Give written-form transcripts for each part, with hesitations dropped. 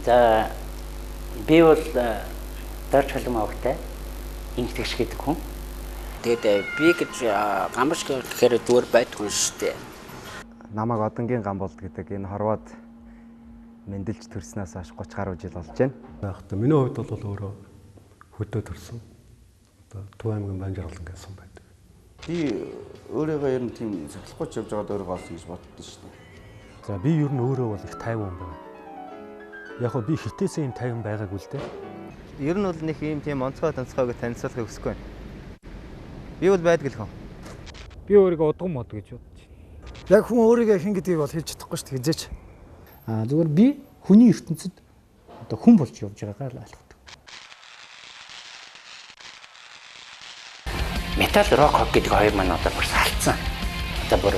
За би бол дорж холом авахтай ингэдэгч гэдэг хүн. Тэгээд би гэж гамбаш гэхээр зүгээр байдгүй шүү дээ. Намайг Одонгийн Гамболд гэдэг энэ хорвоод мэндэлж төрснөөс хойш 30 гаруй жил болж байна. Яахта миний хувьд бол өөрөө хөдөө төрсөн. Одоо Төв аймгийн Банжаарлан гэсэн байдаг. Би өөрийгөө ер нь тийм сахилахгүй явж байгаад өөрөө олсон гэж боддоо шүү дээ. За би ер нь өөрөө бол их тайван хүн байна. Яг хөө би хитээсээ юм тайван байгаагүй л дээ. Ер нь бол нэг юм тийм онцгой гэж танилцуулахыг хүсэхгүй байна. Би бол байдаг л хүн. Би өөрийгөө удган мод гэж бодож байна. Яг хүн өөрийгөө хэн гэдгийг бол хэлж чадахгүй шүү дээ хизээч. Зүгээр би хүний ертөнцид одоо хүн болж явж байгаагаа л ойлгодог. Метал рок хок гэдэг хоёр маань одоо бүр салцсан. Одоо бүр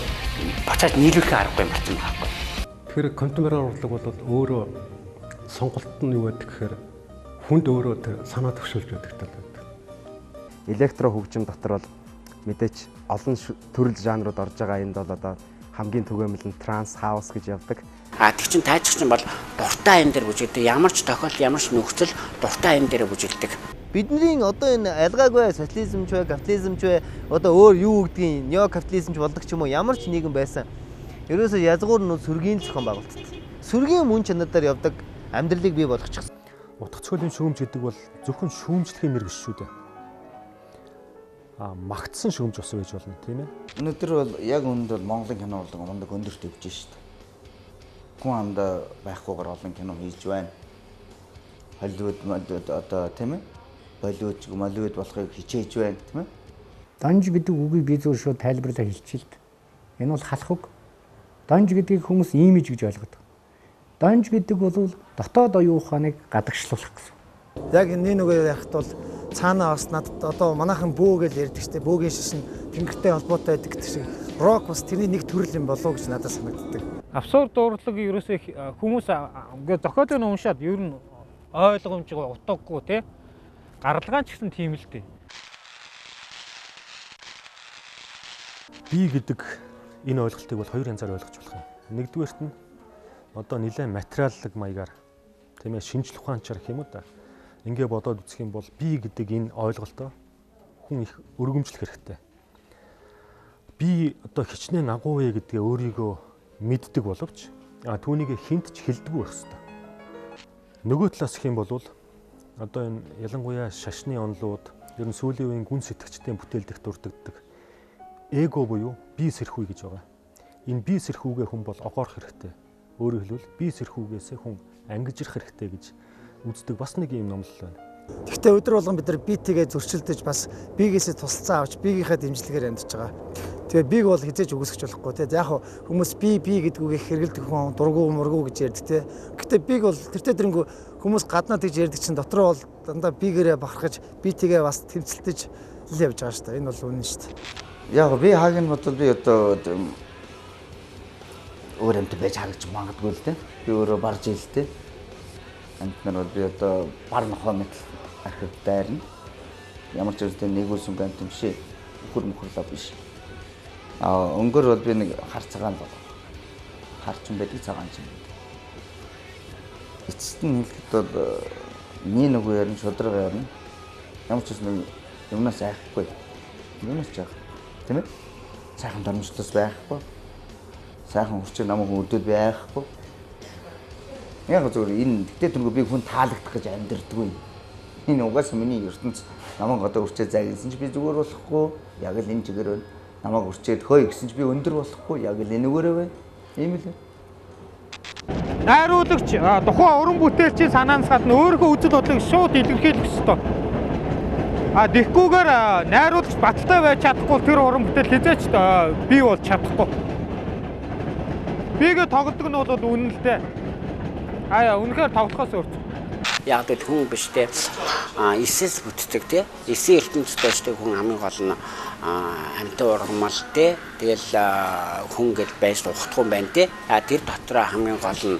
бацаад нийлүүлэх аргагүй юм болсон байгаа байхгүй. Тэгэхээр контемпорари урлаг бол өөрөө сонголт нь юу гэдэг гэхээр хүнд өөрөө тэр санаа төвшүүлж байдаг талууд. Электро хөгжим дотор бол мэдээч олон төрөл жанрууд орж байгаа. Энд бол одоо хамгийн түгээмэл нь транс, хаус гэж явдаг. Тэг чин тайцч нь бол дуртай юм дээр бүжигддэг. Ямар ч тохиолдол, ямар ч нөхцөл дуртай юм дээр бүжигддэг. Бидний одоо энэ алгаагүй социализм ч бай, капитализм ч бай, одоо өөр юу гэдгийг нео капитализм ч болдог ч юм уу ямар ч нийгэм байсан. Ерөөсөө язгуур нь сүргийн зохион байгуулалт. Сүргийн мөн чанараар явдаг амьдралыг бий болгочихсон. Утга цохиолын шүүмж гэдэг бол зөвхөн шүүмжлэхийн нэр биш шүү дээ. Магтсан шүүмж ус гэж болно тийм ээ. Өнөөдөр бол яг үүнд бол Монголын кино урлаг мундаг өндөрт явж шүү дээ. Хүн амдаа байхгүйгээр олон кино хийж байна. Холливуд одоо тийм ээ. Болливуд Молливуд болохыг хичээж байна тийм ээ. Данж гэдэг үгийг би зөв шууд тайлбарлаа хэлчихээ л дээ. Энэ бол халах үг. Данж гэдгийг хүмүүс имиж гэж ойлгодог. Данж гэдэг бол дотоод оюун ухааныг гадагшлуулах гэсэн. Яг энэ нөгөө ярихт бол цаанаа бас надад одоо манайхан бөө гэж ярьдаг штеп. Бөөгийн шишин тэнгэртэй холбоотой байдаг гэдэг шиг. Рок бас тэрний нэг төрөл юм болов уу гэж надад санагддаг. Абсурд урлаг ерөөсөө хүмүүс ингээд зохиолыг уншаад ер нь ойлгомжгүй утгагүй тий. Гаргалгаан ч гэсэн тийм л дээ. Би гэдэг энэ ойлголтыг бол хоёр янзаар ойлгож болох юм. Нэгдүгээрт нь одоо нэлээд материаллык маягаар тийм ээ шинжлэх ухаанчаар гэх юм уу та. Ингээ бодоод үзэх юм бол би гэдэг энэ ойлголтоо хүн их өргөмжлөх хэрэгтэй. Би одоо хичнээн агуу вэ гэдгээ өөрийгөө мэддэг боловч түүнийг хинт ч хэлдэггүй байх хэрэгтэй. Нөгөө талаас гэх юм бол одоо энэ ялангуяа шашны онлууд ер нь сүүлийн үеийн гүн сэтгчдийн бүтээлдэх дурддагддаг эго буюу би сэрхүү гэж байгаа. Энэ би сэрхүүгээ хүн бол огоорох хэрэгтэй. Өөрөөр хэлбэл би сэрхүүгээсээ хүн ангижрах хэрэгтэй гэж үздэг бас нэг юм номлол байна. Гэхдээ өдөр болгон бид нар битгээ зөрчилдөж бас бигээсээ тусалцаа авч бигийнхаа дэмжлэгээр амьдарч байгаа. Тэгээ биг бол хизээж үгүйсгэж болохгүй те. Яг хүмүүс би гэдгүүгээ хэрэгэлдэг хүн дургу мургу гэж ярьдаг те. Гэхдээ биг бол тэртээ тэрэнгүү хүмүүс гаднаад гэж ярьдаг чинь дотроо бол дандаа бигээрээ бахархаж битгээ бас тэмцэлтэж л явж байгаа шүү дээ. Энэ бол үнэн шүү дээ. Яг би хагийн бодвол би одоо өөр юмтай байж харагч магадгүй л дээ. Би өөрөө барж ийлтэй. Амтнаар бол би одоо бар нохоо мэт архив дайрна. Ямар ч үстэй нэгүүлсэн гамт юм шиг үхэр мөхрлөө биш. Өнгөр бол би нэг хар цагаан болов. Харчин байдаг цагаан чинь. Эцэст нь хэлэхэд бол нэг нөгөө ярин шудраг ярина. Ямар ч үс нэг юмнаас айхгүй. Юмнаас жаах. Тийм ээ? Сайхан дөрмжлөөс байхгүй. Сайхан хүчээр намайг өдөөд байхгүй. Яг зөвөр энэ тэгтээ тэрнгөө би хүн таалагдах гэж амьдэрдэггүй. Энэ угаасаа миний ертөнц намайг одоо үрчээ загилсан ч би зүгээр болохгүй. Яг л энэ чигээр байна. Намайг үрчээд хөөе гэсэн ч би өндөр болохгүй. Яг л энэгээрээ байна. Ийм л. Найруулагч тухайн уран бүтээлчийн санаанаас гадна өөрийнхөө үзэл бодлыг шууд илэрхийлэх ёстой. Тэгэхгүйгээр найруулагч баталтай байж чадахгүй тэр уран бүтээл хязгаарч бий болж чадахгүй. Бигээ тоглодог нь бол үнэн л дээ. Үнэхээр тоглохоос өөр. Яг л хүн биш те. Эсэс бүтдэг те. Эсийн ертөнцтэй штэ хүн хамгийн гол нь амтай ургамал те. Тэгэл хүн гэж байж ухтгүй юм байна те. Тэр дотроо хамгийн гол нь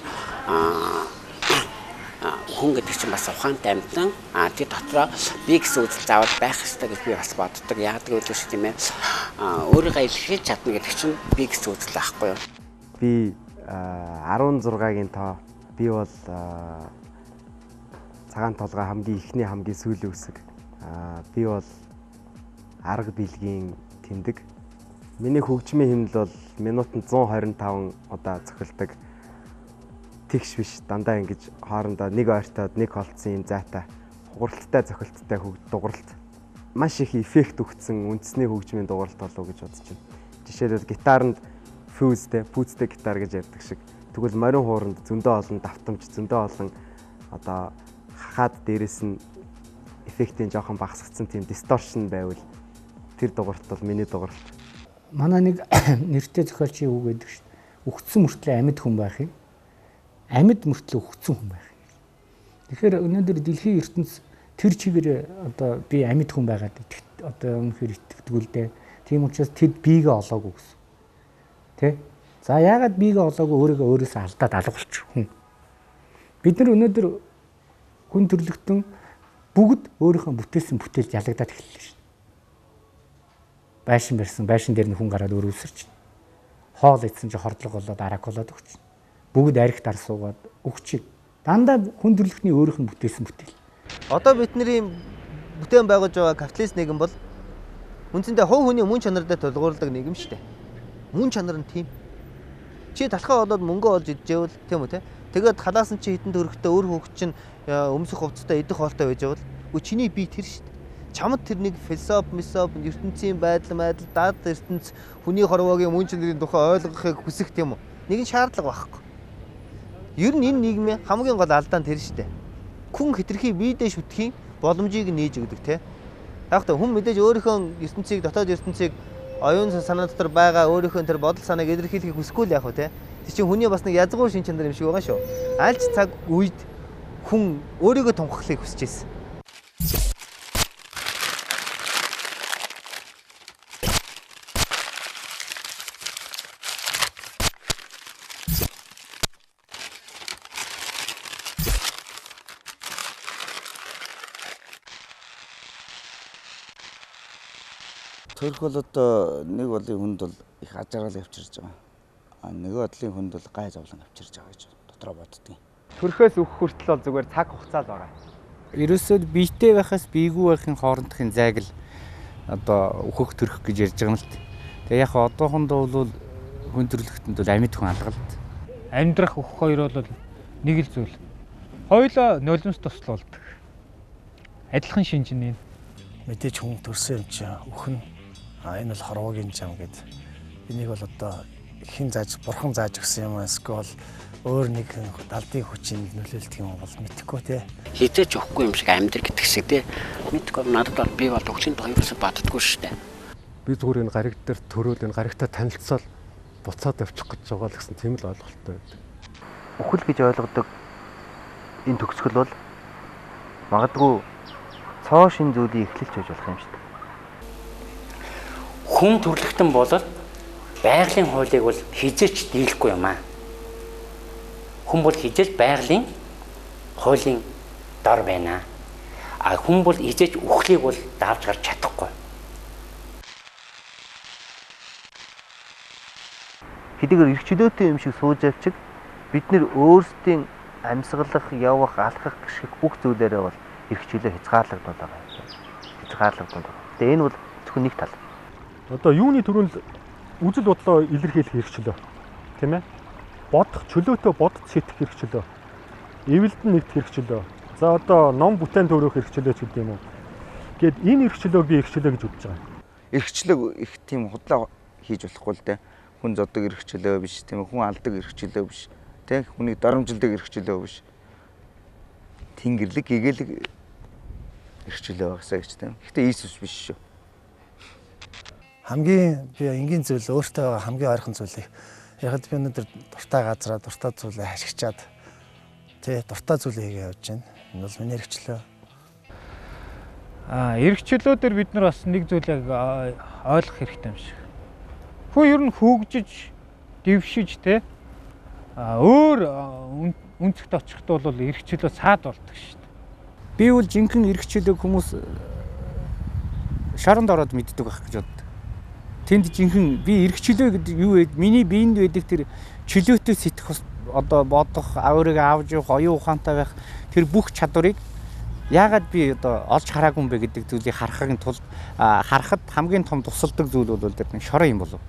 хүн гэдэг чинь бас ухаантай амьтан. Тэр дотроо би гэсэн үзэл заавал байх ёстой гэж би бас боддог. Яг л үгүй шүү тийм ээ. Өөрийгөө илэрхийлж чадна гэдэг чинь би гэсэн үзэл байхгүй юу? Би 16-гийн тоо би бол цагаан толгой хамгийн ихний хамгийн сүүлийн үсэг. Би бол арга билгийн тэмдэг. Миний хөгжмийн хэмнэл бол минутанд 125 удаа цохилдог. Тэгш биш дандаа ингэж хоорондоо нэг ойртоод нэг холцсон юм зайтай хугарлттай цохилттай дугарлт. Маш их эффект өгсөн үндэсний хөгжмийн дугарлт болов гэж бодож байна. Жишээлбэл гитаранд фьюзтэй гитар гэж ярьдаг шиг. Тэгвэл морин хууранд зөндөө олон давтамж, зөндөө олон одоо хахаад дээрэс нь эффектийн жоохон багасгацсан тийм дисторшн байвал тэр дугарлт бол миний дугарлт. Манай нэг нэртэй зохиолчийн үг гэдэг шүү дээ. Өгцөн мөртлөө амьд хүн байх юм. Амьд мөртлөө өгцөн хүн байх юм. Тэгэхээр өнөөдөр дэлхийн ертөнц тэр чигээр одоо би амьд хүн байгаад одоо үнэхээр итгэдэг л дээ. Тийм учраас тэд биегээ олоогүй гэсэн. Тэ? За яагаад биегээ олоогүй өөрийгөө өөрөөсөө алдаад алгуулчих хүн. Бид нар өнөөдөр хүн төрлөختөн бүгд өөрийнхөө бүтээсэн бүтээлд ялагдаад эхэллээ шүү. Байшин барьсан, байшин дээр нь хүн гараад өөр үсэрч. Хоол идсэн чи хордлого болоод арак болоод өгч. Бүгд арх дар суугаад өгч. Дандаа хүн төрлөختний өөрийнх нь бүтээсэн бүтээл. Одоо бидний бүтээн байгуулж байгаа капиталист нийгэм бол үндсэндээ хувь хүний мөн чанартай тулгуурладаг нийгэм шүү дээ. Мөн чанар нь тийм. Чи талхаа болоод мөнгө олж идчихвэл тийм үү те. Тэгээд халаасан чи хитэн төгрөгтэй өөр хөвгч чинь өмсөх хувцастай идэх хоолтой байж байвал чиний бие тэр шүү дээ. Чамд тэр нэг философи, ертөнцийн байдал, даад ертөнц хүний хорвоогийн мөн чанарын тухай ойлгохыг хүсэх тийм үү? Нэгэн шаардлага байхгүй. Ер нь энэ нийгмийн хамгийн гол алдаа нь тэр шүү дээ. Хүн хитрхи биедээ шүтгэхийн боломжийг нээж өгдөг те. Яг та хүн мэдээж өөрийнхөө ертөнцийг, дотоод ертөнцийг оюун санаа дотор байгаа өөрийнхөө тэр бодол санааг илэрхийлэхийг хүсэхгүй л яг уу те. Тэр чинь хүний бас нэг язгуур шин чанар юм шиг байгаа шүү. Аль ч цаг үед хүн өөрийгөө тунхаглахыг хүсэж байсан. Төрөх бол одоо нэг болын хүнд бол их ажаарал авчирж байгаа. Нөгөө бодлын хүнд бол гай зовлон авчирж байгаа гэж дотроо боддгийн. Төрхөөс өгөх хүртэл бол зүгээр цаг хугацаа л байгаа. Ерөөсөө биетэй байхаас биегүй байхын хоорондохын зайг л одоо өөхөх төрөх гэж ярьж байгаа юм л дээ. Тэгээ яг одоохондоо бол хүн төрлөختөнд бол амьд хүн алгалт. Амьдрах өөх хоёр бол нэг л зүйл. Хоёулаа нулимс туслуулдаг. Адилхан шинжнэ. Мэдээж хүн төрсөн юм чинь өхөн энэ бол хорвоогийн зам гэд. Энийг бол одоо хэн зааж бурхан зааж өгсөн юм эсвэл өөр нэг далдын хүчин нөлөөлдөг юм бол мэдэхгүй те. Хизээч өгөхгүй юм шиг амьдр гэдэг шиг те. Мэдгүй надад бол би бол өглийн хоёрсоо баддаггүй шүү дээ. Би зүгээр энэ гариг дээр төрөөл энэ гаригтай танилцсаал буцаад авчих гэж байгаа л гэсэн тийм л ойлголттой байдаг. Үхэл гэж ойлгодог энэ төгсгөл бол магадгүй цоо шин зүйлийг эхлэлж байж болох юм шүү дээ. Хүн төрлөختөн болол байгалийн хуулийг бол хизээч дийлэхгүй юм аа. Хүн бол хизээч байгалийн хуулийн дор байна. А хүн бол хизээч үхлийг бол давж гарч чадахгүй. Хэдийгээр эрх чөлөөтэй юм шиг сууж авчиг бид нэр өөрсдийн амьсгалах, явах, алхах гэх бүх зүйлээрээ бол эрх чөлөө хязгаарлагдаад байгаа юм. Хязгаарлагдаад байгаа. Тэгээ энэ бол зөвхөн нэг тал. Одоо юуны төрөнд үзэл бодлоо илэрхийлэх эрх чөлөө. Тийм ээ? Бодох чөлөөтэй бодож сэтгэх эрх чөлөө. Эвэлдэн нэгдэх эрх чөлөө. За одоо ном бүтээн төрөх эрх чөлөө ч гэдэг юм уу. Гэт энэ эрх чөлөөг би эрх чөлөө гэж үзэж байгаа. Эрх чөлөөг их тийм худлаа хийж болохгүй л дээ. Хүн зодог эрх чөлөө биш, тийм ээ, хүн алдаг эрх чөлөө биш, тийм ээ, хүнийг дарамжилдаг эрх чөлөө биш. Тэнгэрлэг, гэгээлэг эрх чөлөө багсаа гэж тийм. Гэхдээ Иесус биш шүү. Хамгийн би энгийн зүйл өөртөө байгаа хамгийн ойрхон зүйлийг яг би өнөөдөр дуртай газараа дуртай зүйлээ хашигчаад тий дуртай зүйлээ хийгээ явж байна. Энэ бол миний эрх чөлөө. Эрх чөлөө дээр бид нар бас нэг зүйлийг ойлгох хэрэгтэй юм шиг. Хүн ер нь хөгжиж, дэвшиж те өөр үнцгт очихд бол эрх чөлөө саад болдог шүү дээ. Би бол жинхэнэ эрх чөлөөг хүмүүс шоронд ороод мэддэг байх гэж боддог. Тэнд жинхэнэ би эрх чөлөө гэдэг юу вэ? Миний биеинд байдаг тэр чөлөөтэй сэтгэх одоо бодох, өөрийгөө авж явах, оюун ухаантай байх тэр бүх чадварыг Яагаад би одоо олж хараагүй юм бэ гэдэг зүйлийг харахын тулд харахад хамгийн том тусалдаг зүйл бол тэр нэг шорон юм болов.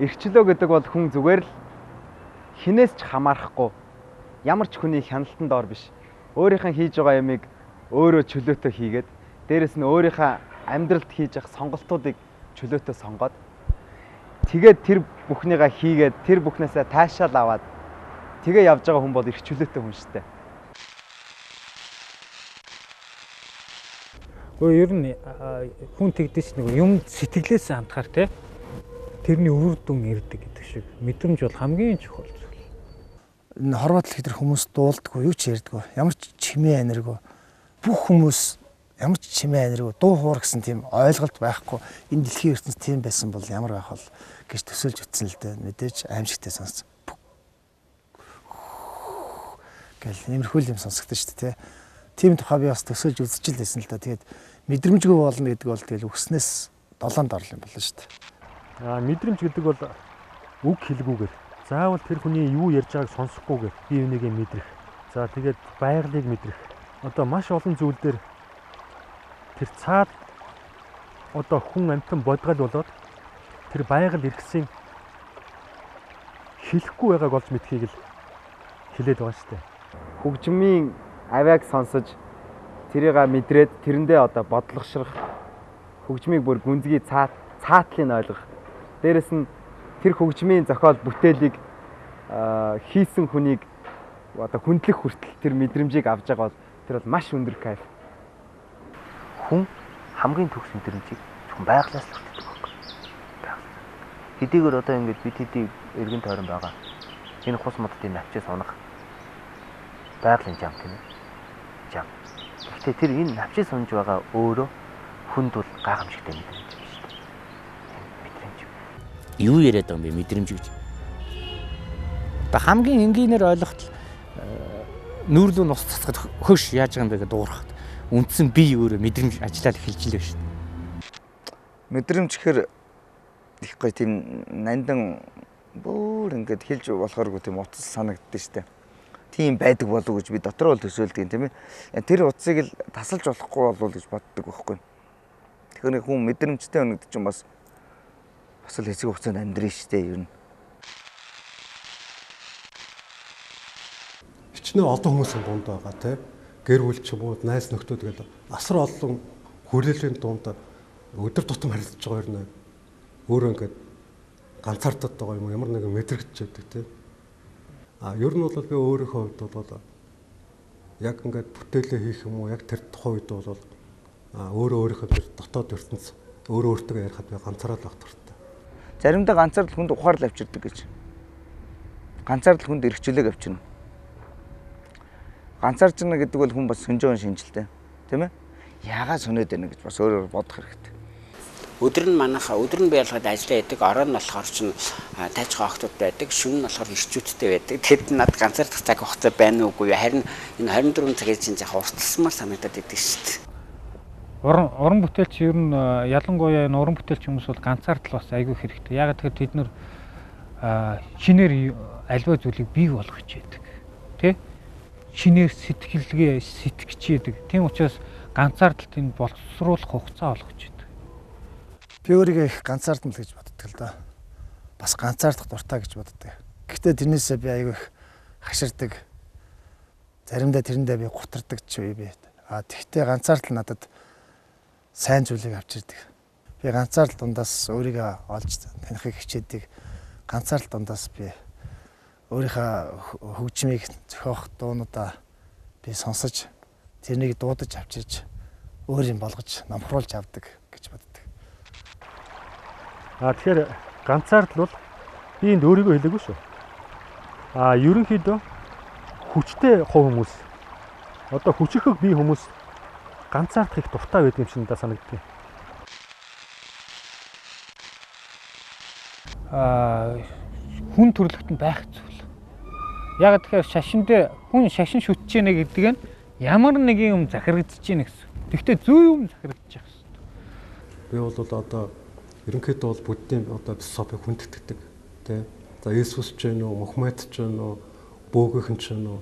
Эрхчлөө гэдэг бол хүн зүгээр л хинээс ч хамаарахгүй ямар ч хүний хяналтанд ор биш. Өөрийнх нь хийж байгаа ямыг өөрөө чөлөөтэй хийгээд дээрэс нь өөрийнхөө амьдралд хийж явах сонголтуудыг чөлөөтэй сонгоод тэгээд тэр бүхнийгаа хийгээд тэр бүхнээсээ таашаал аваад тэгээ явж байгаа хүн бол эрх чөлөөтэй хүн шүү дээ. Ер нь хүн тэгдэж нэг юм сэтгэлээс хандхаар те тэрний үр дүн ирдэг гэдэг шиг мэдрэмж бол хамгийн чухал зүйл. Энэ хорвоотлох гэдэг хүмүүс дуулдаггүй, юу ч ярьдаггүй, ямар ч чимээ аниргүй. Бүх хүмүүс ямар ч чимээ аниргүй, дуу хуур гэсэн тийм ойлголт байхгүй. Энэ дэлхийн ертөнц тийм байсан бол ямар байх вэ гэж төсөөлж утсан л дээ. Мэдээж аимшигтай сонс. Гэл нэмэрхүүл юм сонсогдсон шүү дээ, тий. Тийм тухай би бас төсөөлж үзэж л байсан л да. Тэгээд мэдрэмжгүй болно гэдэг бол тэгэл өгснээс долоонд орлоо юм болно шүү дээ. Мэдрэмж гэдэг бол үг хэлгүүгээр заавал тэр хүний юу ярьж байгааг сонсохгүйгээр бие бинийгээ мэдрэх. За тэгээд байгалыг мэдрэх. Одоо маш олон зүйл дээр тэр цаад одоо хүн амьтан бодгал болоод тэр байгаль иргэсийн хэлэхгүй байгааг олж мэдхийг л хэлээд байгаа шүү дээ. Хөгжмийн авиаг сонсож тэрийг мэдрээд тэрэндээ одоо бодлогошрох, хөгжмийг бүр гүнзгий цаатлыг ойлгох. Дээрэс нь тэр хөгжмийн зохиол бүтээлийг хийсэн хүнийг одоо хүндлэх хүртэл тэр мэдрэмжийг авж байгаа бол тэр бол маш өндөр кайф. Хүн хамгийн төгс мэдрэмжийг зөвхөн байглаас л хүртдэг байхгүй. Хэдийгээр одоо ингэж бид хэдий эргэн тойрон байгаа. Энэ хус моддын навчаас унах байгалийн зам тийм ээ. Зам. Гэхдээ тэр энэ навчаас унж байгаа өөрөө хүнд бол гайхамшигтай мэдрэмж юм шүү дээ. Мэдрэмж. Юу яриад байгаа юм бэ мэдрэмж гэж? Одоо хамгийн энгийнээр ойлгоход нүүрлүү нус цацгад хөш яаж байгаа юм бэ гэдээ дуурахад үндсэн би өөрөө мэдрэмж ажиллаад эхэлж л байна шүү дээ. Мэдрэмж гэхэр их гоё тийм нандан бүр ингээд хэлж болохооргүй тийм утас санагддаг шүү дээ. Тийм байдаг болов уу гэж би дотроо л төсөөлдөг юм тийм ээ. Тэр утсыг л тасалж болохгүй болов гэж боддог байхгүй. Тэгэхээр нэг хүн мэдрэмжтэй өнөд чинь бас л хэсэг хугацаанд амьдрын шүү дээ ер нь. Хичнээн олон хүмүүсийн дунд байгаа тийм. Гэр бүл ч юм уу найз нөхдөд гэдэг асар олон хүрээлэлийн дунд өдөр тутам харилцаж байгаа юм. Өөрөө ингээд ганцаардаад байгаа юм ямар нэгэн мэдрэгдэж байдаг тийм. Ер нь бол би өөрийнхөө хувьд бол яг ингээд бүтээлээ хийх юм уу яг тэр тухайн үед бол өөрийнхөө тэр дотоод ертөнц өөртөө ярихад би ганцаараад байх туфтаа. Заримдаа ганцаардл хүнд ухаарл авчирдаг гэж. Ганцаардл хүнд эрхчлөөг авчирна. Ганцаарч ирнэ гэдэг бол хүн бас сонжоон шинжилтэй тийм ээ. Яагаад соноод байна гэж бас өөрөөр бодох хэрэгтэй. Өдөр нь биелгээд ажиллаа яадаг, орой нь болохоор чинь тайж гоохтууд байдаг, шөнө нь болохоор ирчүүдтэй байдаг. Тэд над ганцаардах цаг хугацаа байна уугүй юу? Харин энэ 24 цагийн чинь яг урталсмаар санагдаад идэг шүү дээ. Уран бүтээлч ер нь ялангуяа энэ уран бүтээлч хүмүүс бол ганцаардал бас айгүй хэрэгтэй. Яагаад тэгэхээр бид нэр шинээр альва зүйлийг бий болгож яадаг. Тэ? Шинээр сэтгэлгээ сэтгэж яадаг. Тийм учраас ганцаардалт энэ боловсруулах хугацаа олгож яадаг. Би өөрийгөө их ганцаардна л гэж боддог л доо. Бас ганцаардах дуртай гэж боддог. Гэхдээ тэрнээсээ би аягүй их хаширдаг. Заримдаа тэрэндээ би гутардаг ч үе би. Тэгвэл ганцаардал надад сайн зүйлийг авчирдаг. Би ганцаардал дундаас өөрийгөө олж танихыг хичээдэг. Ганцаардал дундаас би өөрийнхөө хөгжмийг зохиох дуунуудаа би сонсож тэрнийг дуудаж авчирч өөр юм болгож номхруулж авдаг гэж боддог. Тэгэхээр ганцаардл бол би энд өөрийгөө хэлээгүй шүү. Ерөнхийдөө хүчтэй хувь хүмүүс одоо хүчрхэг бие хүмүүс ганцаардах их дуртай байдаг юм шиг надад санагддаг. Хүн төрлөخت нь байх зүйл. Яг тэгэхээр хүн шашин шүтж яана гэдэг нь ямар нэгэн юм захирагдаж яана гэсэн. Тэгвэл зөв юм захирагдаж байгаа шүү. Би бол одоо ерөнхийдөө бол буддийн одоо философиг хүндэтгдэг тийм. За Иесус ч вэ нүү, Мухаммед ч вэ нүү, Бөөгийнхэн ч вэ нүү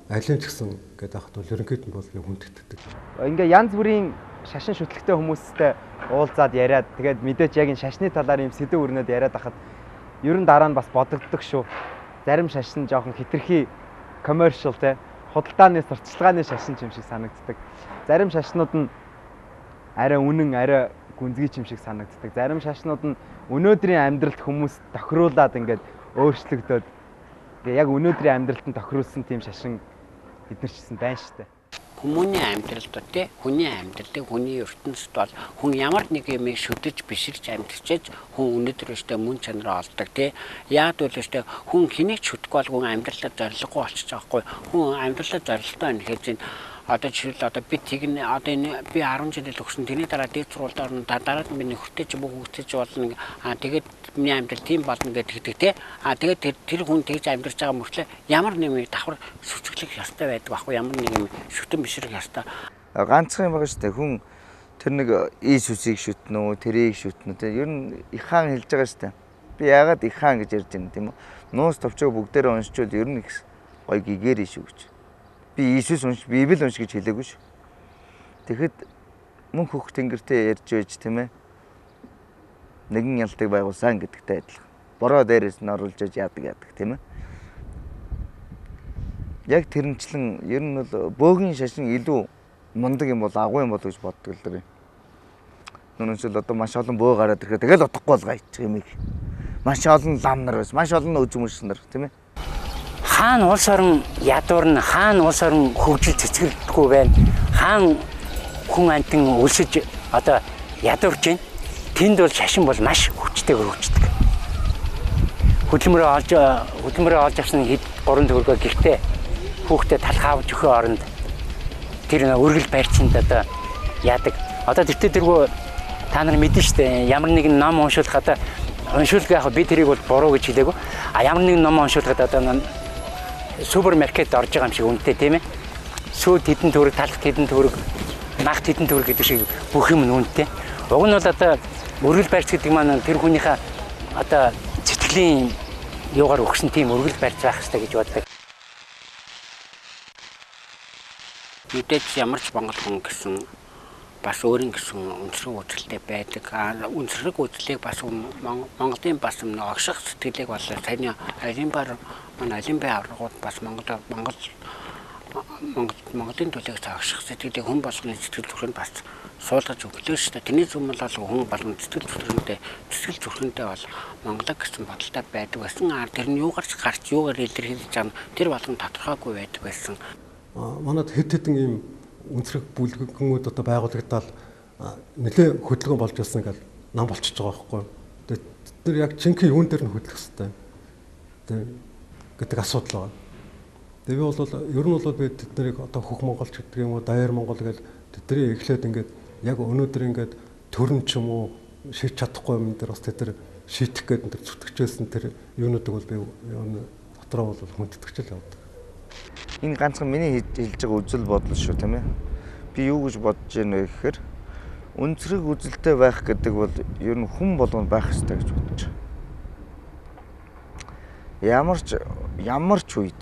алин ч гэсэн гэдэг ахт бол ерөнхийд нь бол хүндэгддэг. Ингээ янз бүрийн шашин шүтлэгтэй хүмүүстэй уулзаад яриад тэгээд мэдээч яг энэ шашны талаар юм сэдв өрнөд яриад ахад ер нь дараа нь бас бодогддог шүү. Зарим шашин жоохон хитрхи commercial те худалдааны сурталчилгааны шашин юм шиг санагддаг. Зарим шашнууд нь арай үнэн арай гүнзгий юм шиг санагддаг. Зарим шашнууд нь өнөөдрийн амьдралд хүмүүс тохируулаад ингээд өөрчлөгдөд яг өнөөдрийн амьдралтанд тохируулсан тийм шашин бид нар ч гэсэн байна шүү дээ. Хүмүүний амьдралд тий хүний амьдралыг хүний ертөнцид бол хүн ямар нэг юм шүтэж биширч амьдчиж хүн өнөөдөр өштэй мөн чанараа олдог тий яад бол өштэй хүн хэнийг шүтгэхгүй бол хүн амьдралаа зорилгогүй болчих жоохгүй хүн амьдралаа зорилготой байна гэж чинь одоо жишээл одоо би тэгнэ одоо энэ би 10 жил өгсөн тэрний дараа дээд сургуульд орно дараа нь би нөхөртэй ч бүгдтэй ч болно тэгээд миний амьдрал тийм болно гэдэг тий тэгээд тэр хүн тэгж амьдарч байгаа мөртлөө ямар нэг давхар сүцгэлэх ёстой байдаг байхгүй ямар нэг юм шүтэн бишрэх ёстой ганцхан юм байгаа шүү дээ хүн тэр нэг ийс үсийг шүтнэ үү тэрийг шүтнэ тий ер нь их хаан хэлж байгаа шүү дээ би яагаад их хаан гэж ярьж байна тийм үү нуус товчоо бүгдээрээ уншчихвол ер нь их гоё гигээр ишүү гэж би Иесус унш Библи унш гэж хэлээгүй ш. Тэгэхэд мөн хөх тэнгэртээ ярьж байж тийм ээ. Нэгэн ялтыг байгуулсан гэдэгтэй адилхан. Бороо дээрээс нь оруулж яадаг тийм ээ. Яг тэрнчлэн ер нь бол бөөгийн шашин илүү мундаг юм бол агуу юм бол гэж боддог л дээ. Нүнчл одоо маш олон бөө гараад ирэхэд тэгэл утгагүй бол гайчих юм ийм. Маш олон лам нар бас маш олон үзмөс нар тийм ээ. Хаан улс орон ядуурна хаан улс орон хөгжил цэцгэлдэггүй байна. Хаан хүн амтан өлсөж одоо ядуурж байна. Тэнд бол шашин бол маш хүчтэйгээр хөгждөг. Хөдөлмөрөө олж авсан хэд 3 төгрөгөө гэртээ хүүхдэд талхаавж өгөх оронд тэр өргөл байрцанд одоо яадаг. Одоо тэртээ та нар мэдэн штэ ямар нэгэн ном уншуулах одоо уншуулга яг би тэрийг бол буруу гэж хэлээгүй. Ямар нэгэн ном уншуулгаад одоо супермаркет орж байгаа юм шиг үнэтэй тийм ээ. Сүйд хэдэн төгрөг, талх хэдэн төгрөг, нагт хэдэн төгрөг гэдэг шиг бүх юм үнэтэй. Уг нь бол одоо өргөл байрц гэдэг маань тэр хүнийхээ одоо сэтгэлийн юугаар өгсөн тийм өргөл байрц байх хэрэгтэй гэж боддог. Мэдээж ямар ч Монгол хүн гэсэн бас өөрийн гэсэн өнцрөг үзэлтэй байдаг. Өнцрөг үзлийг бас Монголын бас нэг огших сэтгэлийг бол саяны Олимпийн аврагууд бас Монголын төлөөх огших сэтгэлийг хүн болгоны сэтгэл зүрхэнд бас суулгаж өглөө шүү дээ. Тэний зүм бол хүн болгоны сэтгэл зүрхэндээ бол Монголыг гэсэн бодолтой байдаг байсан. Тэр нь юугаар илэрхийлж байгаа тэр болгон тодорхойгүй байдаг байсан. Манайд хэд хэдэн ийм өнцрөг бүлгүүд одоо байгуулагдаад нэлээ хөдөлгөөн болж ирсэн гэж нам болчихж байгаа байхгүй. Тэгээд бид нар яг жинхэнэ юун дээр нь хөдлөх хэрэгтэй. Гэдэг асуудал байна. Тэгээ бол ер нь бол бид тэднийг одоо хөх монголч гэдэг юм уу даяар монгол гэж тэдний эхлээд ингээд яг өнөөдөр ингээд төрн ч юм уу шийдэж чадахгүй юм дээр бас тэд шийдэх гэдэг зүтгэжсэн тэр юунуудыг бол би дотроо бол хүндэтгэж л явдаг. Энэ ганцхан миний хэлж байгаа үзэл бодол шүү тийм ээ. Би юу гэж бодож байна вэ гэхээр өнцрөг үзэлтэй байх гэдэг бол ер нь хүн болгонд байх хэрэгтэй гэж бодож байна. Ямар ч үед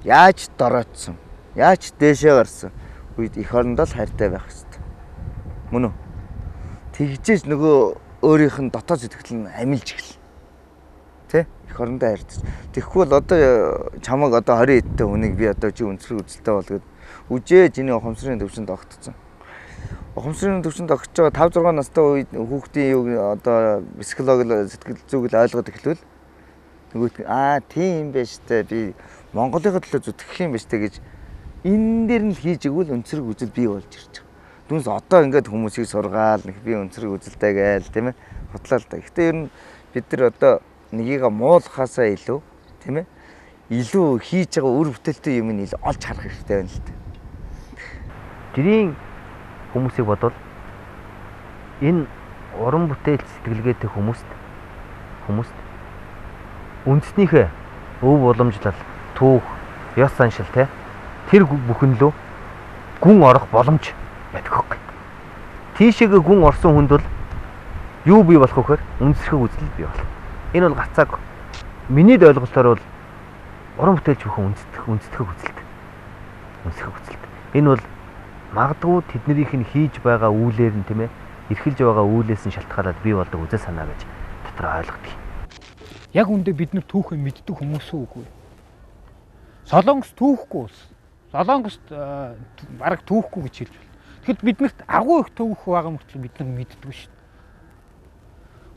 яаж дороодсон, яаж дээшээ гарсан үед эх орондоо л хайртай байх хэрэгтэй. Мөн үү? Тэгжээж нөгөө өөрийнх нь дотоод сэтгэл нь амилж эхэлнэ. Тэ? Эх орондоо хайртай. Тэгэхгүй бол одоо чамаг одоо 20 эдтэй хүнийг би одоо чи өнцрөг үзэлтэй болгоод үжээ чиний ухамсарын төвшөнд огтцсон. Ухамсарын төвшөнд огтж байгаа 5 6 настай үед хүүхдийн юу одоо психологи сэтгэл зүгэл ойлгоод эхлэвэл нөгөөт тийм байж тээ би Монголын төлөө зүтгэх юм биш тээ гэж энэ дээр нь л хийж игвэл өнцрөг үзэл бий болж ирж байгаа. Дүнс одоо ингээд хүмүүсийг сургаал нэг би өнцрөг үзэлтэй гээл тийм ээ хутлаа л да. Гэхдээ ер нь бид нар одоо нэгийг муулахаасаа илүү тийм ээ илүү хийж байгаа үр бүтээлтэй юм нь олж харах хэрэгтэй байна л да. Жирийн хүмүүсийг бодвол энэ уран бүтээл сэтгэлгээтэй хүмүүст үндснийхээ өв уламжлал, түүх, ёс заншил тэр бүхэн лөө гүн орох боломж байдаг хөөх. Тийшээгээ гүн орсон хүнд бол юу бий болох вөхөр үнсэрхэг үзэл бий болох. Энэ бол гацааг миний ойлголтоор бол уран бүтээлч бүхэн үндэтгэх хүсэлт. Энэ бол магадгүй тэднэрийнх нь хийж байгаа үйлээр нь тийм ээ эрхэлж байгаа үйлээс нь шалтгаалаад бий болдог үзэл санаа гэж дотор ойлгодог. Яг үндэ бид нар түүхээ мэддэг хүмүүс үгүй. Солонгос түүхгүй ус. Солонгост бараг түүхгүй гэж хэлж байна. Тэгэхэд биднэрт агуу их түүх байгаа мөртлөө бид нар мэддэг шүү дээ.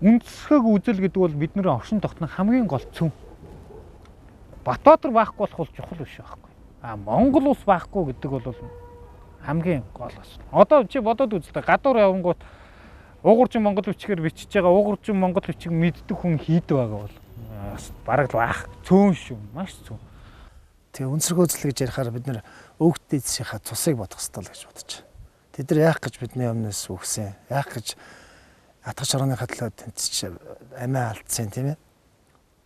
Үндэсхэг үзэл гэдэг бол бидний оршин тогтнох хамгийн гол цөм. Батбаатар байхгүй болох бол чухал биш байхгүй. Монгол улс байхгүй гэдэг бол хамгийн гол асуудал. Одоо чи бодоод үз та гадуур явангууд уугуурчин монгол бичгээр бичиж байгаа уугуурчин монгол бичиг мэддэг хүн хийдэг байгаа бол бараг л байх. Цөөн шүү. Маш цөөн. Тэгээ үнсэргөө үзэл гэж ярихаар бид нэр өвгт эцсийнхаа цусыг бодох ёстой л гэж бодож байна. Тэд нар яах гэж бидний өмнөөс үгсэн. Яах гэж атгах шорооныхаа төлөө тэнцэж амиа алдсан тийм ээ.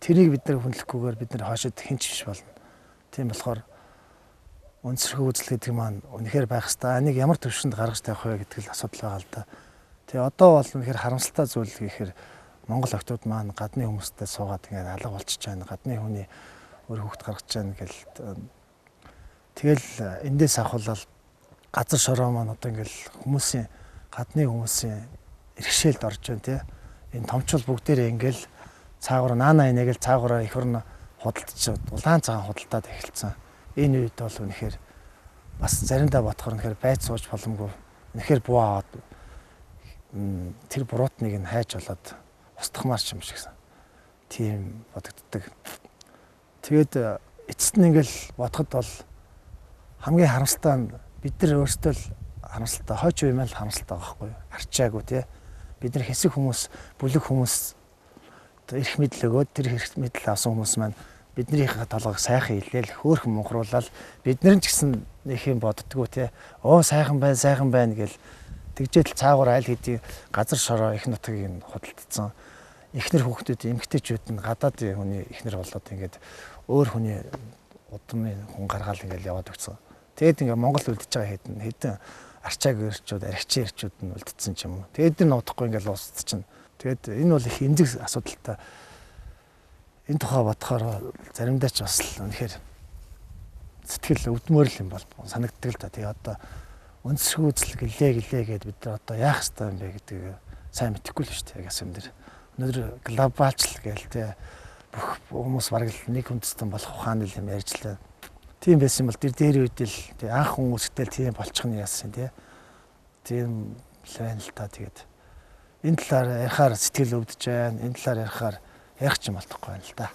Тэрийг бид нар хүндлэхгүйгээр бид нар хоошид хинч биш болно. Тийм болохоор үнсэрхүү үзэл гэдэг маань үнэхээр байх хэвээр. Энийг ямар төвшөнд гаргаж тавих вэ гэдэг л асуудал байгаа л да. Тэгээ одоо бол үнэхээр харамсалтай зүйл гэхээр Монгол охтууд маань гадны хүмүүстэй суугаад ингээд алга болчихж байна. Гадны хүний өөр хүүхд гаргаж байна гэл. Тэгэл эндээс ахуулаад газар шороо маань одоо ингээд хүмүүсийн гадны хүмүүсийн иргэшээлд орж байна тий. Энэ томчул бүгдээрээ ингээд цаагаараа наана инегээл цаагаараа их орно худалдаж улаан цагаан худалдаад эхэлсэн. Энэ үед бол үнэхээр бас заримдаа бодохоор үнэхээр байц сууж боломгүй. Үнэхээр буу аваад тэр буруутныг нь хайж болоод устгахмаар ч юм шигсэн. Тийм бодогддог. Тэгээд эцэст нь ингээл бодоход бол хамгийн харамсалтай нь бид нар өөрсдөө л харамсалтай, хойч үе маань л харамсалтай байгаа байхгүй юу? Арчаагүй тий. Бид нар хэсэг хүмүүс, бүлэг хүмүүс эрх мэдэл өгөөд тэр эрх мэдэл авсан хүмүүс маань биднийхээ толгойг сайхан хэлээл хөөхөн мунхруулаад бид нар ч гэсэн нэг юм боддгоо тий. Оо сайхан байна гэл тэгжэл цаагуур айл хэдий газар шороо их нутгийг нь худалдсан. Эхнэр хүүхдүүд эмгтээчүүд нь гадаадын хүний эхнэр болоод ингээд өөр хүний удмын хүн гаргаал ингээд яваад өгсөн. Тэгэд ингээд Монгол үлдчихэж байгаа хэдэн арчааг өрчүүд, архичийн эрчүүд нь үлдсэн ч юм уу. Тэгэд энэ удахгүй ингээд устчихна. Тэгэд энэ бол их эмзэг асуудалтай. Энэ тухай бодохоор заримдаа ч бас л үнэхээр сэтгэл өвдмөр л юм бол санагддаг л да. Тэгээ одоо үндэсхүү үзэл гэлээ гэдээ бид нар одоо яах ёстой юм бэ гэдгийг сайн мэдэхгүй л шүү дээ. Яг юм дээр. Өнөөдөр глобалчлал гээл те бүх хүмүүс бараг л нэг үндэстэн болох ухааны юм ярьж лээ. Тийм байсан бол дээр үед л те анх хүмүүстэй тийм болчих нь яасан те. Тийм л байна л та тэгээд. Энэ талаар ярихаар сэтгэл өвдөж байна. Энэ талаар ярихаар ярих ч юм болтохгүй байна л да.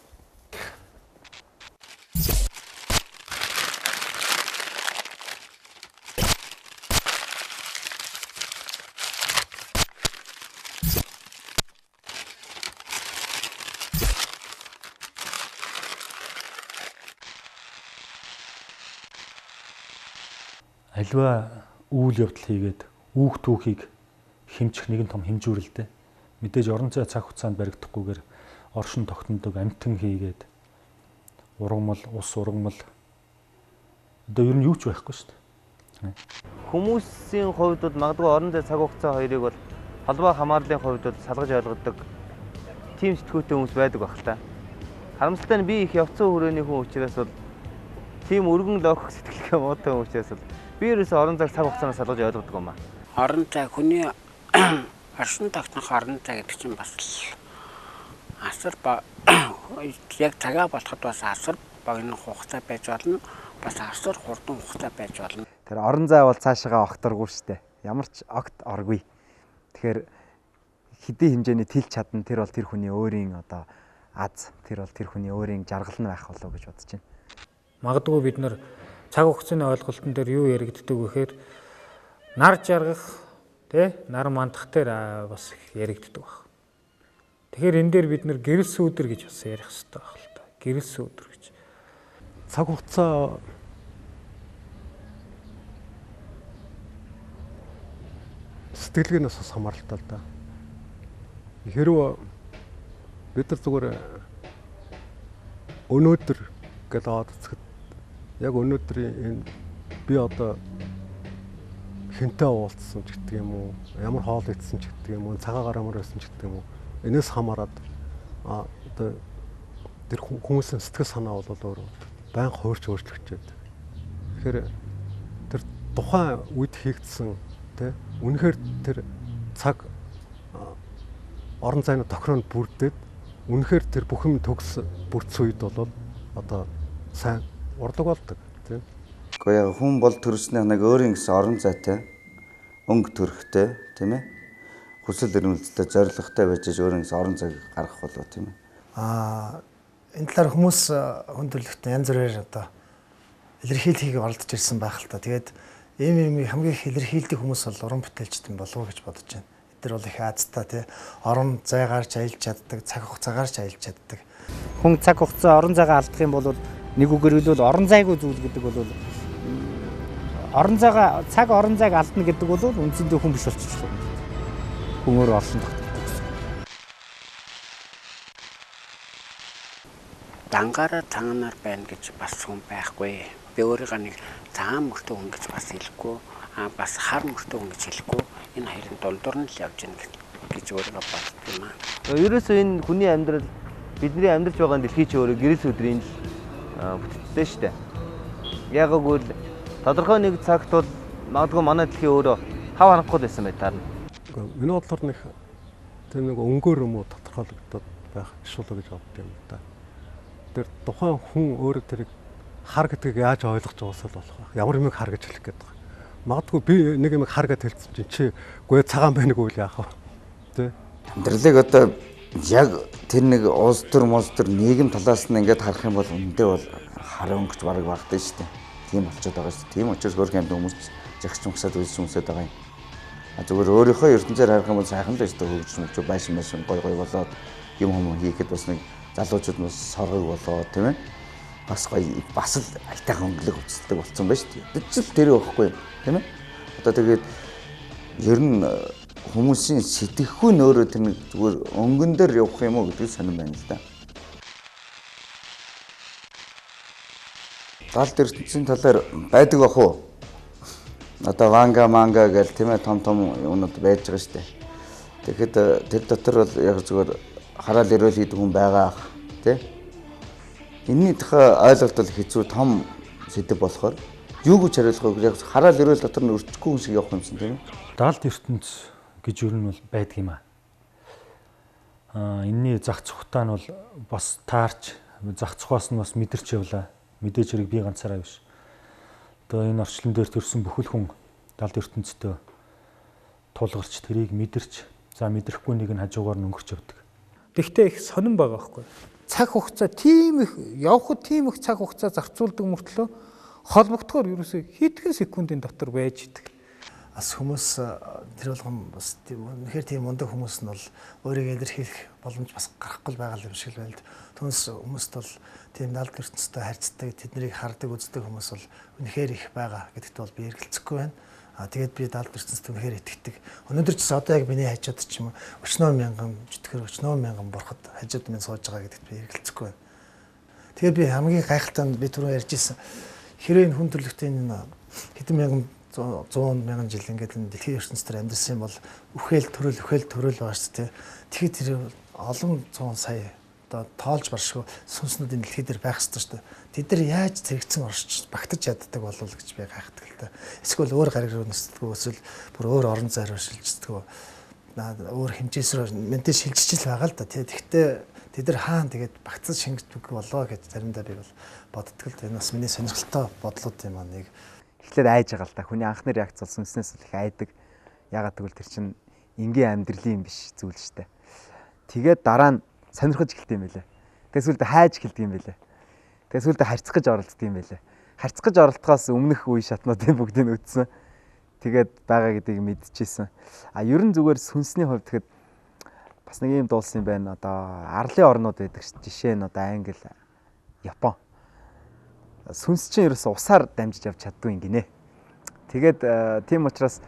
Альва үйл явдал хийгээд үүх түүхийг хэмжих нэгэн том хэмжүүрэлтэй. Мэдээж орон зай цаг хугацаанд баригдахгүйгээр оршин тогтнодог амтан хийгээд ургамал, ус ургамал одоо ер нь юу ч байхгүй шүү дээ. Хүмүүсийн хувьд бол магадгүй орон зай цаг хугацаа хоёрыг бол холбоо хамаарлын хувьд бол салгаж ойлгодог тийм сэтгүүтэй хүмүүс байдаг баг л та. Харамсалтай нь би их явцсан хүрээний хүн учраас бол тийм өргөн логик сэтгэлгээ муутай хүн учраас бол би ерөөсөө орон зайг цаг хугацаанаас салгаж ойлгодог юм аа. Орон зай хүний оршин тогтнох орон зай гэдэг чинь бас асар яг цагаа болоход бас асар богино хугацаа байж болно. Бас асар хурдан хугацаа байж болно. Тэр орон зай бол цаашаа огторгүй шүү дээ. Ямар ч огт оргүй. Тэгэхээр хэдийн хэмжээний тэлж чадна тэр бол тэр хүний өөрийн одоо аз тэр бол тэр хүний өөрийн жаргал нь байх болов гэж бодож байна. Магадгүй бид нар цаг хугацааны ойлголтын дээр юу яригддаг вэ гэхээр нар жаргах тий нар мандах дээр бас яригддаг баг. Тэгэхээр энэ дээр бид нар гэрэл сүүдэр гэж бас ярих хэрэгтэй байх л та. Гэрэл сүүдэр гэж. Цаг хугацаа сэтгэлгээнээс бас хамааралтай л да. Хэрвээ бид нар зүгээр өнөөдөр гэдэг аваад үзэхэд яг өнөөдрийн энэ би одоо хинтээ уулзсан ч гэдэг юм уу, ямар хоол идсэн ч гэдэг юм уу, цагаагаар амар байсан ч гэдэг юм уу. Энэс хамаарат одоо тэр хүмүүсийн сэтгэл санаа бол өөр байнга хуурч өөрчлөгдөж байдаг. Тэгэхээр тэр тухайн үед хийгдсэн тий үнэхээр тэр цаг орон зайны тохироонд бүрдээд үнэхээр тэр бүх юм төгс бүрдсэн үед бол одоо сайн урдаг болдог тий. Гэхдээ яг хүн бол төрснөө нэг өөрийн гэсэн орон зайтай өнгө төрхтэй тийм ээ. Хүсэл эрмэлзэлтэй зоригтой байж өөрийн гэсэн орон зайг гаргах болов тийм ээ. Энэ талаар хүмүүс хүн төрөлхтөн янз бүрээр одоо илэрхийлхийг оролдож ирсэн байх л та. Тэгээд ийм хамгийн их илэрхийлдэг хүмүүс бол уран бүтээлчдэн болов уу гэж бодож байна. Эдгээр бол их Азтай тий орон зайгаар ч аялж чаддаг, цаг хугацаагаар ч аялж чаддаг. Хүн цаг хугацаа орон зайгаа алдах юм бол нэг үгээр хэлбэл орон зайгүй зүйл гэдэг бол орон зайг алдна гэдэг бол үндсэндээ хүн биш болчихлоо. Хүн өөр оршин тогтдог. Дангаараа цагаанаар байна гэж бас хүн байхгүй. Би өөрийгөө нэг цагаан мөртөө хүн гэж бас хэлэхгүй, бас хар мөртөө хүн гэж хэлэхгүй. Энэ хоёрын дундуур нь л явж байна гэж өөрийгөө боддог юм аа. Ерөөсөө энэ хүний амьдрал бидний амьдарч байгаа дэлхий чи өөрөө гэрэл өдрийн л бүтцтэй шүү дээ. Яг үгүй л тодорхой нэг цагт бол магадгүй манай дэлхий өөрөө хав ханахгүй байсан бай таарна. Миний бодлоор нэг тэр нэг өнгөөр юм уу тодорхойлогдоод байх шулуу гэж боддог юм да. Тэр тухайн хүн өөрөө тэрийг хар гэдгийг яаж ойлгож байгаасаа л болох байх. Ямар юмыг хар гэж хэлэх гээд байгаа. Магадгүй би нэг юмыг хар гэж хэлсэн чинь чи гүй цагаан байна уу яах вэ? Тэ? Амьдралыг одоо яг тэр нэг улс төр нийгэм талаас нь ингээд харах юм бол үндэ бол хар өнгөч бараг багтаа шүү дээ. Тийм болчиход байгаа шүү дээ. Тийм учраас өөр хэмжээ хүмүүс жагч юмсаад үйлс юмсаад байгаа юм. Зүгээр өөрийнхөө ертөнцөөр харах юм бол сайхан л өстой хөгжмөж байшин гой болоод юм хийхэд бас нэг залуучууд бас соргог болоод тийм ээ. Бас гоё бас л айтайхан өнгөлөг өцөлдөг болсон байна шүү дээ. Тэд ч тэр байхгүй тийм ээ. Одоо тэгээд ер нь хүмүүсийн сэтгэхүй нөөрөө тэр нэг зүгээр өнгөн дээр явах юм уу гэдэг сонирн байна л да. Галт ертөнцийн талаар байдаг бах уу? Одоо манга гэл тийм ээ том юмнууд байж байгаа шүү дээ. Тэгэхэд тэр дотор бол яг зүгээр хараал ирэл хийдэг хүн байгаа тий. Энэний тухай ойлголт бол хэцүү том сэдв болохоор юу гэж хариулах вэ? Яг хараал ирэл дотор нь өрчөхгүй хүн шиг явах юмсан тийм ээ. Даалт ертөнц гэж юу нь бол байдаг юм аа. Энэний зах цухтаа нь бол бас таарч зах цухаас нь бас мэдэрч явлаа. Мэдээж хэрэг би ганцаараа биш. Одоо энэ орчлон дээр төрсэн бүхэл хүн даалт ертөнцтэй тулгарч тэрийг мэдэрч за мэдрэхгүй нэг нь хажуугаар нь өнгөрч явдаг. Гэхдээ их сонирн байгаа байхгүй. Цаг хугацаа тийм их явхад тийм их цаг хугацаа зарцуулдаг мөртлөө холбогдохоор ерөөсөө хэдхэн секундын дотор байж идэг. Бас хүмүүс тэр болгон бас үнэхээр тийм мундаг хүмүүс нь бол өөрийгөө илэрхийлэх боломж бас гарахгүй байгаа юм шиг л байна л. Түүнээс хүмүүст бол тийм даалт ертөнцтэй харьцдаг, тэднийг хардаг, үздэг хүмүүс бол үнэхээр их байгаа гэдэгт бол би эргэлзэхгүй байна. Тэгээд би даалт ертөнцид үнэхээр итгэдэг. Өнөөдөр ч одоо яг миний хажууд ч юм уу өчнөө мянган жүтгэр өчнөө мянган бурхад хажууд минь сууж байгаа гэдэгт би эргэлзэхгүй байна. Тэгээд би хамгийн гайхалтай нь би түрүү ярьжсэн. Хэрвээ энэ хүн төрлөختөө энэ хэдэн мянган 100 мянган жил ингээд энэ дэлхийн ертөнцийн амьдсан бол үхэл төрөл байгаа шүү дээ. Тэгэхээр тэр олон 100 сая одоо тоолж баршгүй сүнснүүдийн дэлхий дээр байх ёстой шүү дээ. Тэд нар яаж зэрэгцэн оршиж багтаж яддаг болов гэж би гайхдаг л та. Эсвэл өөр гариг руу нисдэггүй эсвэл бүр өөр орон зай руу шилждэггүй. Өөр хэмжээсээр мэдээ шилжиж л байгаа л да. Тэгэхдээ тэд нар хаана тэгээд багтаж шингэдэг болоо гэж заримдаа би бол боддог л. Энэ бас миний сонирхолтой бодлууд юм аа нэг. Эхлээд айж байгаа л та. Хүний анхны реакц бол сүнснээс их айдаг. Ягаад гэвэл тэр чинь энгийн амьдралын биш зүйл шүү дээ. Тэгээд дараа нь сонирхож эхэлдэг юм байлээ. Тэгээс үлдээ хайж эхэлдэг юм байлээ. Тэгээс үлдээ харьцах гэж оролддог юм байлээ. Харьцах гэж оролдохоос өмнөх үе шатнуудын бүгдийг үтсэн. Тэгээд байгаа гэдгийг мэдчихсэн. Ер нь зүгээр сүнсний хувьд тэгэхэд бас нэг юм дуулсан юм байна. Одоо арлын орнууд байдаг шүү. Жишээ нь одоо Англи, Япон. Сүнс чинь ерөөсө усаар дамжиж явж чаддгүй юм гинэ. Тэгээд тийм учраас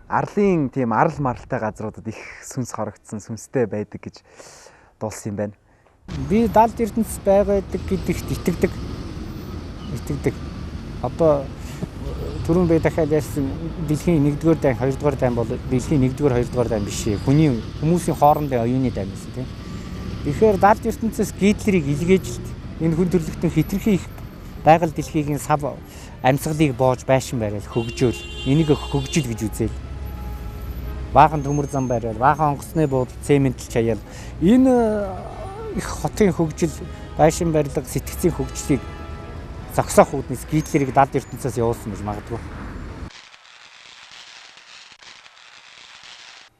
арлын тийм арал маралтай газруудад их сүнс хорогдсон, сүнстэй байдаг гэж дуулсан юм байна. Би даалт ертөнц байгаа гэдэгт итгэдэг. Одоо түрүүн би дахиад ярьсан дэлхийн 1-р дайн, 2-р дайн бол дэлхийн 1-р, 2-р дайн биш ээ. Хүмүүсийн хоорондын оюуны дайн байсан тийм. Тэгэхээр далд ертөнцөөс Гитлерийг илгээж л энэ хүн төрлөختөн хитрхи их байгаль дэлхийг сав амьсгалыг боож байшин бариад хөгжөөл энийг хөгжил гэж үзээд баахан төмөр зам бариад баахан онгоцны буудал цементл чаяал энэ их хотын хөгжил байшин барилга сэтгцийн хөгжлийг зогсоох үүднээс Гитлерийг далд ертөнцөөс явуулсан гэж магадгүй.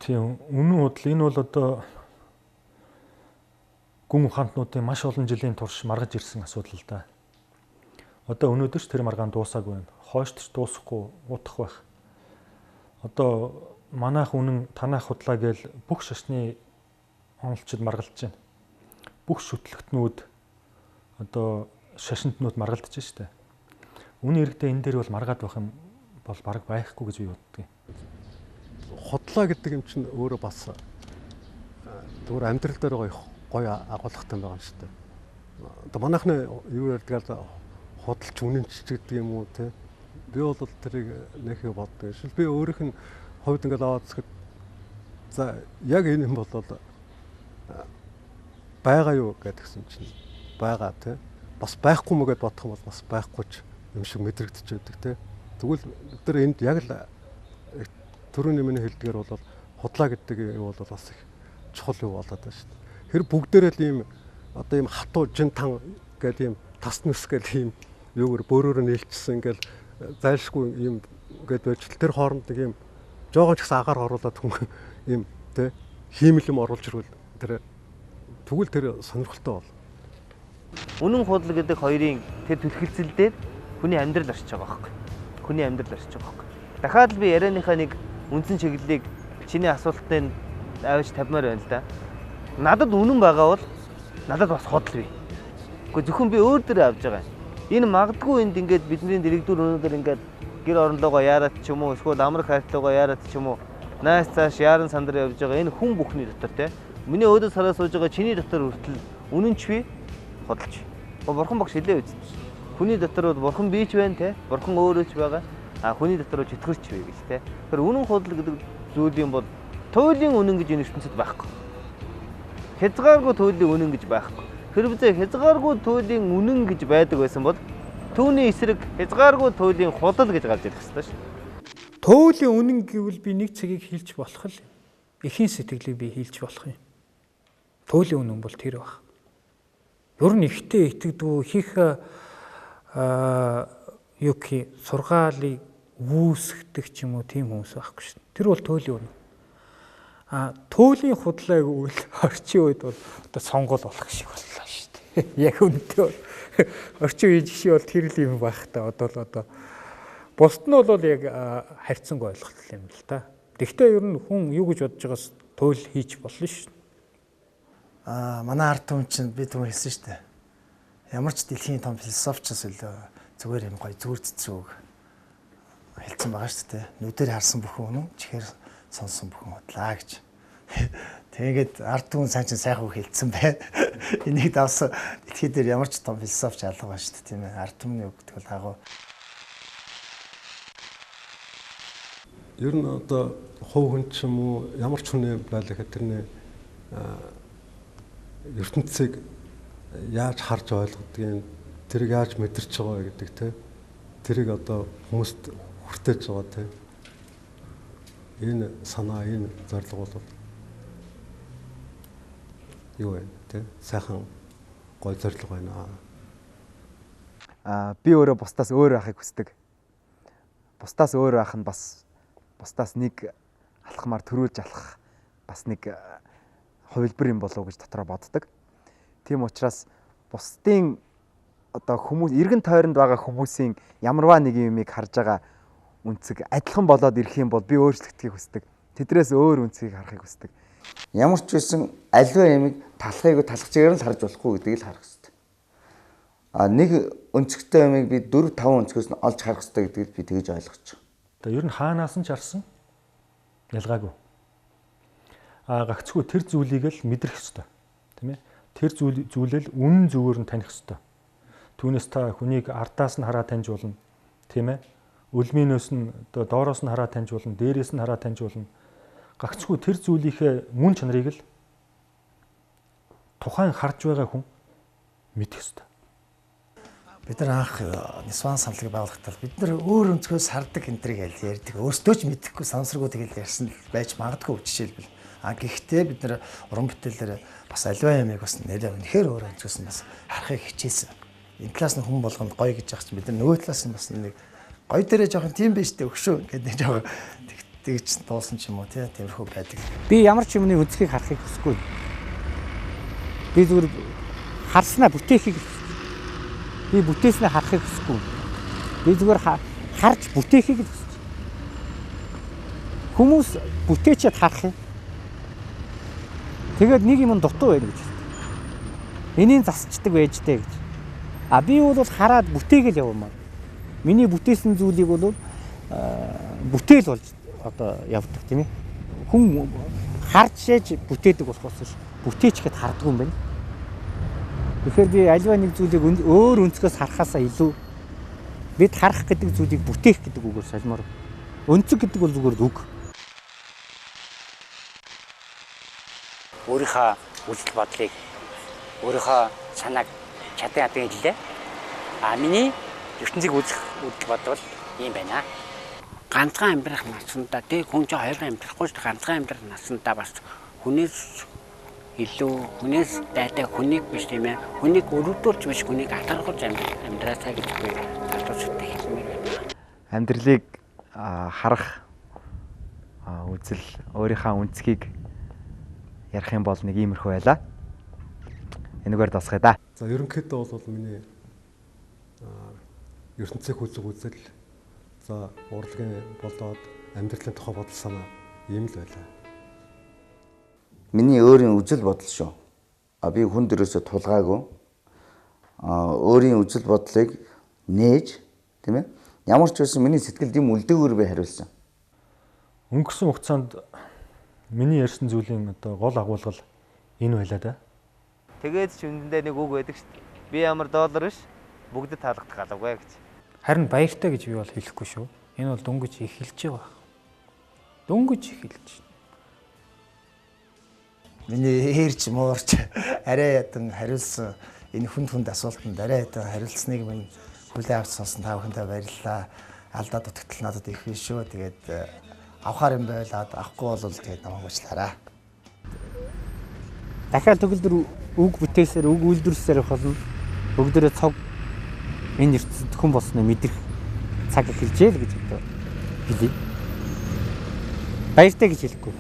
Тийм үнэн удал энэ бол одоо гүн ухаантнуудын маш олон жилийн турш маргаж ирсэн асуудал л да. Одоо өнөөдөр ч тэр маргаан дуусаагүй байна. Хойшд ч дуусахгүй утах байх. Одоо манайх үнэн танайх худлаа гээл бүх шашны онолчид маргалдаж байна. Бүх шүтлэгтнүүд одоо шашинтнууд маргалдаж штэ. Үнэн хэрэгтээ энэ дээр бол маргаад байх юм бол бараг байхгүй гэж би боддог. Худлаа гэдэг юм чинь өөрөө бас зүгээр амьдрал дээр гоё агуулгатай байгаа юм шүү дээ. Одоо манайхны юу ярьдаг худалч үнэнч гэдэг юм уу те. Би бол тэрийг нэхээ боддог. Эсвэл би өөрийнх нь хувьд ингээд аваад үзэхэд за яг энэ юм бол байгаа юу гэдгсэн чинь байгаа те. Бас байхгүй мөгэд бодох юм бол бас байхгүй ч юм шиг мэдрэгдэж байдаг те. Тэгвэл тэр энд яг л түрүүний миний хэлдгээр бол худлаа гэдэг юм бол бас их чухал юу болоод байна шүү дээ. Тэр бүгдээрээ л ийм одоо ийм хатуу жин тан гэдэг ийм тас нүс гэдэг ийм юугаар бөөрөөр нээлтсэн ингээл зайлшгүй ийм гээд байж тэр хооронд нэг ийм жоохон ч гэсэн агаар оруулаад хүн ийм тэ хиймэл юм оруулж ирвэл тэр тэгвэл тэр сонирхолтой бол. Үнэн худал гэдэг хоёрын тэр түлхэлцэлдээд хүний амьдрал орчиж байгаа байхгүй. Хүний амьдрал орчиж байгаа байхгүй. Дахиад л би ярианыхаа нэг үндсэн чиглэлийг чиний асуултанд авч тавьмаар байна л да. Надад үнэн байгаа бол надад бас худал бий. Гэхдээ зөвхөн би өөр дээр авж байгаа. Энэ магадгүй энд ингээд бидний директор өнөөдөр ингээд гэр орнолоогоо яарат ч юм уу эсвэл амрах хайртайгаа яарат ч юм уу найс цааш яаран сандар явж байгаа энэ хүн бүхний дотор те. Миний өөдөө сараа сууж байгаа чиний дотор хүртэл үнэнч бий, худалч. Бурхан багш хэлээ үз. Хүний дотор бурхан бий ч байна те. Бурхан өөрөө ч байгаа. А хүний дотор чөтгөрч бий гэж те. Тэр үнэн худал гэдэг зүйл юм бол туйлын үнэн гэж энэ ертөнцид байхгүй. Хязгааргүй туйлын үнэн гэж байхгүй. Хэрвээ хязгааргүй туйлын үнэн гэж байдаг байсан бол түүний эсрэг хязгааргүй туйлын худал гэж гарч ирэх ёстой шүү. Туйлын үнэн гэвэл би нэг цагийг хийлж болох л эхийн сэтгэлийг би хийлж болох юм. Туйлын үнэн бол тэр баг. Ер нь ихтэй итгэдэггүй хийх юу гэх сургаалыг үүсгдэг ч юм уу тийм хүмүүс байхгүй шүү. Тэр бол туйлын үнэн. Туйлын худлаа гэвэл орчин үед бол одоо сонгол болох шиг боллоо шүү дээ. Яг үнэндээ орчин үеийн жишээ бол тэр л юм байх та одоо бусд нь бол яг харьцангүй ойлголт юм л та. Гэхдээ ер нь хүн юу гэж бодож байгаас туйл хийж болно шүү дээ. Манай ард түмэн чинь би түмэн хэлсэн шүү дээ. Ямар ч дэлхийн том философчос үлээ зүгээр юм гоё зүр цэцрүүг хэлсэн байгаа шүү дээ. Нүдээр харсан бүхэн үнэн чихээр сонсон бүхэн бодлаа гэж. Тэгээд ард түмэн сайн ч сайхан хэлсэн бай. Энийг давсан дэлхий дээр ямар ч том философч алга байна шүү дээ тийм ээ. Ард түмний үг гэдэг бол агуу. Ер нь одоо хувь хүн ч юм уу ямар ч хүн байлаа гэхэд тэрний ертөнцийг яаж харж ойлгодгийг тэрийг яаж мэдэрч байгаа гэдэг те тэрийг одоо хүмүүст хүртэж байгаа те энэ санаа энэ зорилго бол юу вэ те сайхан гой зорилго байна. Би өөрөө бусдаас өөр байхыг хүсдэг. Бусдаас өөр байх нь бас бусдаас нэг алхмаар төрүүлж алах бас нэг хувилбар юм болов уу гэж дотроо боддог. Тийм учраас бусдын одоо хүмүүс эргэн тойронд байгаа хүмүүсийн ямарваа нэг юмыг харж байгаа үнцэг адилхан болоод ирэх юм бол би өөрчлөгдөхийг хүсдэг. Тэдрээс өөр үнцгийг харахыг хүсдэг. Ямар ч байсан аливаа ямиг талхыг талхажгаар нь харж болохгүй гэдгийг л харах хэрэгтэй. Нэг өнцгтэй ямиг би 4-5 өнцгөөс нь олж харах хэрэгтэй гэдгийг би тэгж ойлгож байна. Одоо ер нь хаанаас нь ч арсан ялгаагүй. Гагцгүй тэр зүйлийг л мэдрэх ёстой. Тийм ээ. Тэр зүйлэл үнэн зөвөөр нь таних ёстой. Түүнээс та хүнийг ардаас нь хараа таньж болно. Тийм ээ. Өлмийнөөс нь одоо доороос нь хараа таньж болно, дээрээс нь хараа таньж болно. Гагцгүй тэр зүйлийнхээ мөн чанарыг л тухайн харж байгаа хүн мэдэх ёстой. Бид нар анх Нисван самлагийг байгуулахдаа бид нар өөр өнцгөөс хардаг энтрийг ярьдаг. Өөрсдөө ч мэдэхгүй санамсаргүй тэгэл ярьсан байж магадгүй жишээлбэл. Гэхдээ бид нар уран бүтээлээр бас аливаа ямиг бас нэлээд үнэхээр өөр өнцгөөс нь бас харахыг хичээсэн. Энэ талаас нь хүн болгонд гоё гэж яах чинь бид нар нөгөө талаас нь бас нэг гоё дээрээ жоохон тийм байж тээ өгшөө гэдэг нэг жоохон тэгж дуулсан ч юм уу тиймэрхүү байдаг. Би ямар ч юмны өнцгийг харахыг хүсэхгүй. Би зүгээр харснаа бүтээхийг би бүтээснээ харахыг хүсэхгүй. Би зүгээр харж бүтээхийг л хүсэж. Хүмүүс бүтээчихэд харах юм. Тэгээд нэг юм дутуу байна гэж. Энийг засчдаг байж тээ гэж. А би бол хараад бүтээгээл явмаар. Миний бүтээсэн зүйлийг бол бүтээл болж одоо явдаг тийм ээ. Хүн харж шээж бүтээдэг болохоос ш бүтээчихэд харддаг юм байна. Тэгэхээр би аливаа нэг зүйлийг өөр өнцгөөс харахаасаа илүү бид харах гэдэг зүйлийг бүтээх гэдэг үгээр солимоор. Өнцөг гэдэг бол зүгээр үг. Өөрийнхөө үзэл бодлыг өөрийнхөө санааг чадан хэллээ. Миний ертөнцийг үзэх үйл бодвол ийм байна. Ганцхан амьдрах насандаа тэг хүн ч хоёр амьдрахгүй шүү дээ. Ганцхан амьдрах насандаа бас хүнээс илүү хүнээс дайтай хүнийг биш тийм ээ. Хүнийг өрөвдүүлж биш хүнийг атархуулж амьдраасаа гэж би залуучуудад хэлмээр байна. Амьдралыг харах үзэл өөрийнхөө үнцгийг ярих юм бол нэг иймэрхүү байлаа. Энэгээр дасгая да. За ерөнхийдөө бол миний ертөнцийн хүлэг үзэл за урлагийн болоод амьдралын тухай бодол санаа ийм л байлаа. Миний өөрийн үзэл бодол шүү. Би хүн дөрөөсөө тулгаагүй. Өөрийн үзэл бодлыг нээж, тийм ээ. Ямар ч байсан миний сэтгэлд юм үлдээгүүр би хариулсан. Өнгөрсөн хугацаанд миний ярьсан зүйлийн одоо гол агуулгал энэ байлаа да. Тэгээд ч үнэндээ нэг үг байдаг шүү дээ. Би ямар доллар биш бүгдэд таалагдах галавгүй гэж. Харин баяртай гэж би бол хэлэхгүй шүү. Энэ бол дөнгөж эхэлж байгаа. Дөнгөж эхэлж. Миний ээрч муурч арай ядан хариулсан энэ хүнд асуултанд арай ядан хариулсныг минь хүлээн авч сонсон та бүхэндээ баярлалаа. Алдаа дутагдал надад их биш шүү. Тэгээд авахар юм байлаад авахгүй бол тэгээд намайг уучлаарай. Дахиад төгөлдөр үг бүтээсээр үг үйлдвэрлэсээр болно. Бүгдээрээ цог энэ ертөнцид хүн болсноо мэдрэх цаг эхэлжээ л гэж одоо хэлье. Баяртай гэж хэлэхгүй.